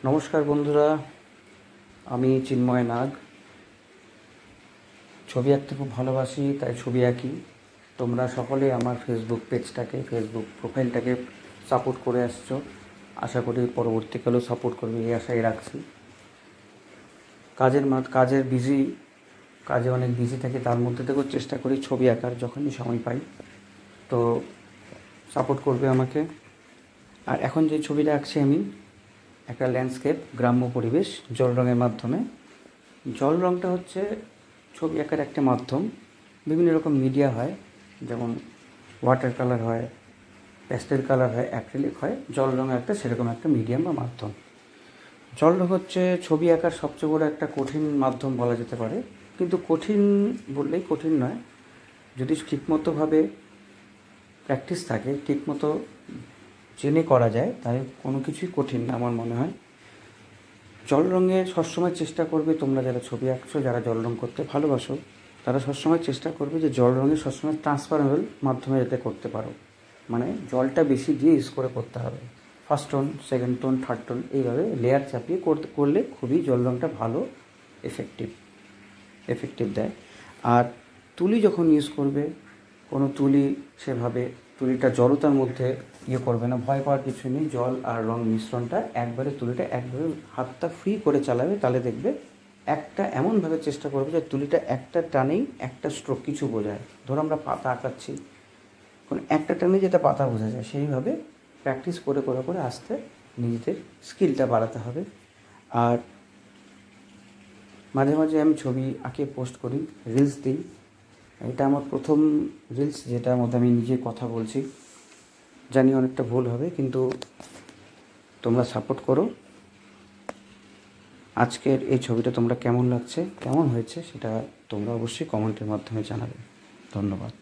নমস্কার বন্ধুরা, আমি চিন্ময় নাগ। ছবি আঁকতে খুব ভালোবাসি, তাই ছবি আঁকি। তোমরা সকলে আমার ফেসবুক পেজটাকে, ফেসবুক প্রোফাইলটাকে সাপোর্ট করে আসছো। আশা করি পরবর্তীকালেও সাপোর্ট করবে, এই আশাই রাখছি। কাজে অনেক বিজি থাকি, তার মধ্যে থেকেও চেষ্টা করি ছবি আঁকার যখনই সময় পাই। তো সাপোর্ট করবে আমাকে। আর এখন যে ছবিটা আঁকছি আমি, একটা ল্যান্ডস্কেপ, গ্রাম্য পরিবেশ, জল রঙের মাধ্যমে। জল রঙটা হচ্ছে ছবি আঁকার একটা মাধ্যম। বিভিন্ন রকম মিডিয়া হয়, যেমন ওয়াটার কালার হয়, প্যাস্টেল কালার হয়, অ্যাক্রিলিক হয়। জল রঙ একটা সেরকম একটা মিডিয়াম বা মাধ্যম। জল রঙ হচ্ছে ছবি আঁকার সবচেয়ে বড় একটা কঠিন মাধ্যম বলা যেতে পারে। কিন্তু কঠিন বললেই কঠিন নয়, যদি ঠিকমতোভাবে প্র্যাকটিস থাকে, ঠিকমতো জেনে করা যায়, তাহলে কোনো কিছুই কঠিন না আমার মনে হয়। জল রঙে সবসময় চেষ্টা করবে, তোমরা যারা ছবি আঁকছো, যারা জল রঙ করতে ভালোবাসো, তারা সবসময় চেষ্টা করবে যে জল রঙে সবসময় ট্রান্সপারেবল মাধ্যমে যাতে করতে পারো। মানে জলটা বেশি দিয়ে ইউজ করে করতে হবে। First tone, second tone, third tone, এইভাবে লেয়ার চাপিয়ে করলে খুবই জল রঙটা ভালো এফেক্টিভ দেয়। আর তুলি যখন ইউজ করবে, কোনো তুলি সেভাবে তুলিটা জড়তার মধ্যে করবে না, ভয় পাওয়ার কিছু নেই। জল আর রং মিশ্রণটা তুলিটা একবারে হাতটা ফ্রি করে চালাবে, তাহলে দেখবে একটা এমনভাবে চেষ্টা করবে যে তুলিটা একটা টানেই একটা স্ট্রোক কিছু বোঝায়। ধরো আমরা পাতা আঁকাচ্ছি, কোনো একটা টানে যেটা পাতা বোঝা যায়, সেইভাবে প্র্যাকটিস করে করে করে আস্তে নিজেদের স্কিলটা বাড়াতে হবে। আর মাঝে মাঝে আমি ছবি আঁকে পোস্ট করি, রিলস দিই। এটা আমার প্রথম রিলস, যেটার মধ্যে আমি নিজে কথা বলছি। জানি অনেকটা ভুল হবে, কিন্তু তোমরা সাপোর্ট করো। আজকের এই ছবিটা তোমরা কেমন লাগছে, কেমন হয়েছে, সেটা তোমরা অবশ্যই কমেন্টের মাধ্যমে জানাবে। ধন্যবাদ।